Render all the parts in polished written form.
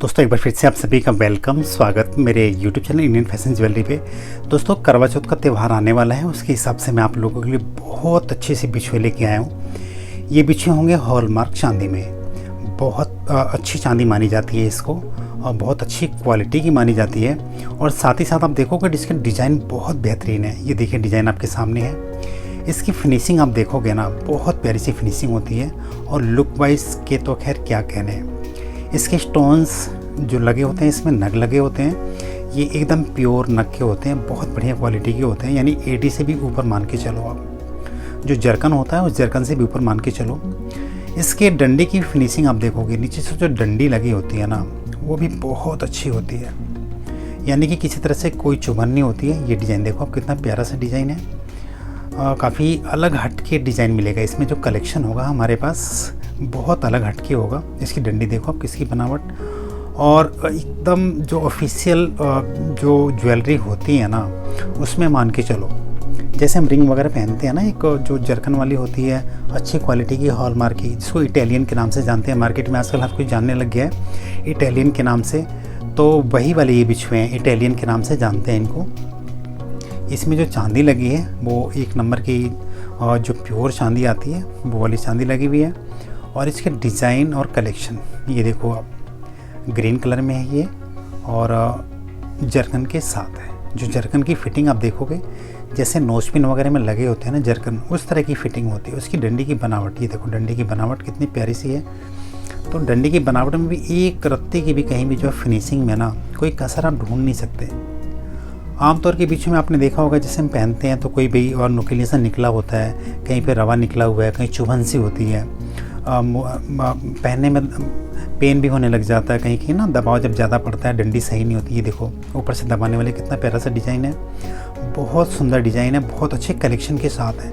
दोस्तों एक बार फिर से आप सभी का वेलकम, स्वागत मेरे YouTube channel Indian fashion jewellery पे। दोस्तों करवा चौथ का त्यौहार आने वाला है, उसके हिसाब से मैं आप लोगों के लिए बहुत अच्छे से बिछुए लेके आया हूँ। ये बिछुए होंगे हॉलमार्क चांदी में। बहुत अच्छी चांदी मानी जाती है इसको और बहुत अच्छी क्वालिटी की मानी जाती है। और साथ ही साथ आप देखोगे इसका डिज़ाइन बहुत बेहतरीन है। ये देखिए डिज़ाइन आपके सामने है। इसकी फिनिशिंग आप देखोगे ना, बहुत प्यारी सी फिनिशिंग होती है। और लुक वाइज के तो खैर क्या कहने हैं। इसके स्टोन्स जो लगे होते हैं, इसमें नग लगे होते हैं, ये एकदम प्योर नग के होते हैं, बहुत बढ़िया क्वालिटी के होते हैं। यानी 80 से भी ऊपर मान के चलो आप। जो जरकन होता है उस जरकन से भी ऊपर मान के चलो। इसके डंडी की फिनिशिंग आप देखोगे, नीचे से जो डंडी लगी होती है ना, वो भी बहुत अच्छी होती है। यानी कि किसी तरह से कोई चुभन नहीं होती है। ये डिज़ाइन देखो आप, कितना प्यारा सा डिज़ाइन है। काफ़ी अलग हट के डिज़ाइन मिलेगा इसमें। जो कलेक्शन होगा हमारे पास बहुत अलग हट के होगा। इसकी डंडी देखो आप, किसकी बनावट, और एकदम जो ऑफिशियल जो ज्वेलरी होती है ना, उसमें मान के चलो। जैसे हम रिंग वगैरह पहनते हैं ना, एक जो जरकन वाली होती है अच्छी क्वालिटी की हॉलमार्क की, जिसको इटालियन के नाम से जानते हैं। मार्केट में आजकल हर कोई जानने लग गया है इटालियन के नाम से। तो वही वाले ये बिछुए हैं, इटालियन के नाम से जानते हैं इनको। इसमें जो चांदी लगी है वो एक नंबर की जो प्योर चांदी आती है वो वाली चांदी लगी हुई है। और इसके डिज़ाइन और कलेक्शन ये देखो आप, ग्रीन कलर में है ये और जरकन के साथ है। जो जरकन की फिटिंग आप देखोगे, जैसे नोजपिन वगैरह में लगे होते हैं ना जरकन, उस तरह की फिटिंग होती है। उसकी डंडी की बनावट ये देखो, डंडी की बनावट कितनी प्यारी सी है। तो डंडी की बनावट में भी एक रत्ती की भी कहीं भी जो फिनिशिंग में ना कोई कसर आप ढूंढ नहीं सकते। आमतौर के बीच में आपने देखा होगा, जैसे हम पहनते हैं तो कोई भी और नुकीली सा निकला होता है, कहीं पे रवा निकला हुआ है, कहीं चुभन सी होती है, पहनने में पेन भी होने लग जाता है, कहीं कहीं ना दबाव जब ज़्यादा पड़ता है, डंडी सही नहीं होती। ये देखो ऊपर से दबाने वाले, कितना प्यारा सा डिज़ाइन है, बहुत सुंदर डिज़ाइन है, बहुत अच्छे कलेक्शन के साथ है।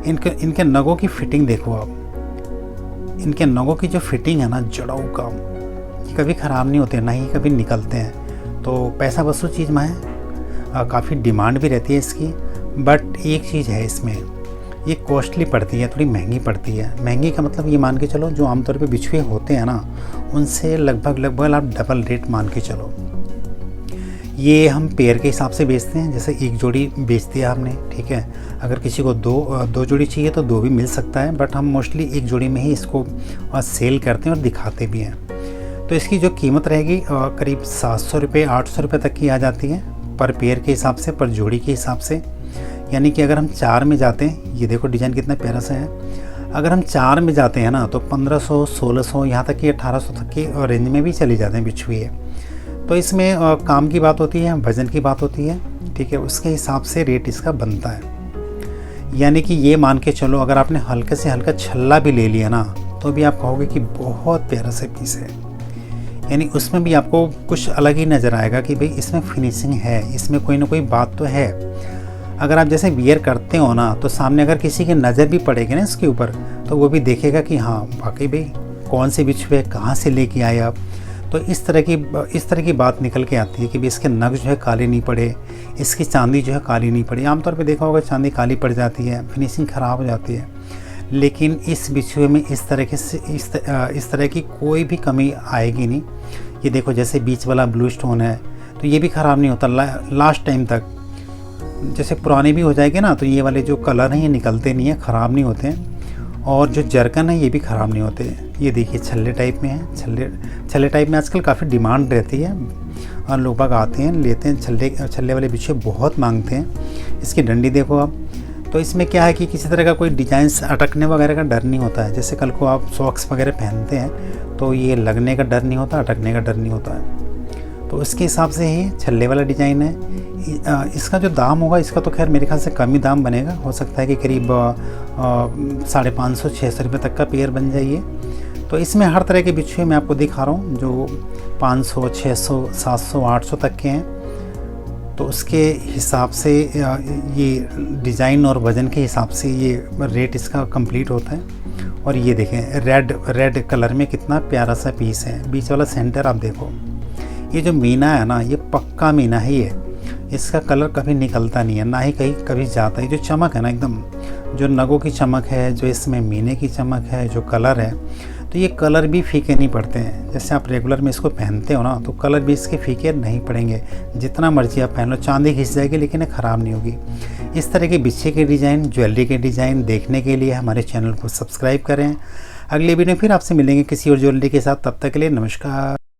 इनके नगों की फिटिंग देखो आप। इनके नगों की जो फिटिंग है ना, जड़ाऊ काम, ये कभी ख़राब नहीं होते, ना ही कभी निकलते हैं। तो पैसा वसूल चीज़ में है। काफ़ी डिमांड भी रहती है इसकी। बट एक चीज़ है इसमें, ये कॉस्टली पड़ती है, थोड़ी महंगी पड़ती है। महंगी का मतलब ये मान के चलो, जो आमतौर पे बिछुए होते हैं ना, उनसे लगभग आप डबल रेट मान के चलो। ये हम पेयर के हिसाब से बेचते हैं। जैसे एक जोड़ी बेच दिया हमने, ठीक है। अगर किसी को दो जोड़ी चाहिए तो दो भी मिल सकता है, बट हम मोस्टली एक जोड़ी में ही इसको सेल करते हैं और दिखाते भी हैं। तो इसकी जो कीमत रहेगी करीब 700 रुपये 800 रुपये तक की आ जाती है, पर पेयर के हिसाब से, पर जोड़ी के हिसाब से। यानी कि अगर हम 4 में जाते हैं, ये देखो डिज़ाइन कितना प्यारा सा है। अगर हम 4 में जाते हैं ना, तो 1500 1600 यहाँ तक कि 1800 तक की रेंज में भी चली जाते हैं बिछुए। तो इसमें काम की बात होती है, वज़न की बात होती है, ठीक है। उसके हिसाब से रेट इसका बनता है। यानी कि ये मान के चलो, अगर आपने हल्के से हल्का छल्ला भी ले लिया ना, तो भी आप कहोगे कि बहुत प्यारा सा पीस है। यानी उसमें भी आपको कुछ अलग ही नज़र आएगा कि भाई इसमें फिनिशिंग है, इसमें कोई ना कोई बात तो है। अगर आप जैसे वियर करते हो ना, तो सामने अगर किसी की नज़र भी पड़ेगी ना इसके ऊपर, तो वो भी देखेगा कि हाँ वाकई भाई कौन से बिछुए कहाँ से लेके आए आप। तो इस तरह की बात निकल के आती है कि भाई इसके नग जो है काले नहीं पड़े, इसकी चांदी जो है काली नहीं पड़ी। आमतौर पे देखा होगा चांदी काली पड़ जाती है, फिनिशिंग ख़राब हो जाती है। लेकिन इस बिछुए में इस तरह की कोई भी कमी आएगी नहीं। ये देखो जैसे बीच वाला ब्लू स्टोन है, तो ये भी ख़राब नहीं होता लास्ट टाइम तक। जैसे पुराने भी हो जाएंगे ना, तो ये वाले जो कलर हैं ये निकलते नहीं है, ख़राब नहीं होते हैं। और जो जरकन है ये भी ख़राब नहीं होते। ये देखिए छल्ले टाइप में है। छल्ले टाइप में आजकल काफ़ी डिमांड रहती है और लोग बाग आते हैं, लेते हैं। छल्ले वाले बिछुए बहुत मांगते हैं। इसकी डंडी देखो आप। तो इसमें क्या है कि किसी तरह का कोई डिज़ाइन अटकने वगैरह का डर नहीं होता है। जैसे कल को आप सॉक्स वगैरह पहनते हैं तो ये लगने का डर नहीं होता, अटकने का डर नहीं होता है। तो उसके हिसाब से ही छल्ले वाला डिज़ाइन है। इसका जो दाम होगा, इसका तो खैर मेरे ख्याल से कम ही दाम बनेगा। हो सकता है कि करीब 550 600 रुपये तक का पेयर बन जाइए। तो इसमें हर तरह के बिछुए मैं आपको दिखा रहा हूँ, जो 500 600 700 800 तक के हैं। तो उसके हिसाब से ये डिज़ाइन और वज़न के हिसाब से ये रेट इसका कंप्लीट होता है। और ये देखें रेड कलर में कितना प्यारा सा पीस है। बीच वाला सेंटर आप देखो, ये जो मीना है ना, ये पक्का मीना है। ये इसका कलर कभी निकलता नहीं है, ना ही कहीं कभी जाता है। ये जो चमक है ना, एकदम जो नगों की चमक है, जो इसमें मीने की चमक है, जो कलर है, तो ये कलर भी फीके नहीं पड़ते हैं। जैसे आप रेगुलर में इसको पहनते हो ना, तो कलर भी इसके फीके नहीं पड़ेंगे। जितना मर्जी आप पहन लो, चांदी घिस जाएगी लेकिन ये ख़राब नहीं होगी। इस तरह के बिछे के डिज़ाइन, ज्वेलरी के डिज़ाइन देखने के लिए हमारे चैनल को सब्सक्राइब करें। अगले वीडियो में फिर आपसे मिलेंगे किसी और ज्वेलरी के साथ। तब तक के लिए नमस्कार।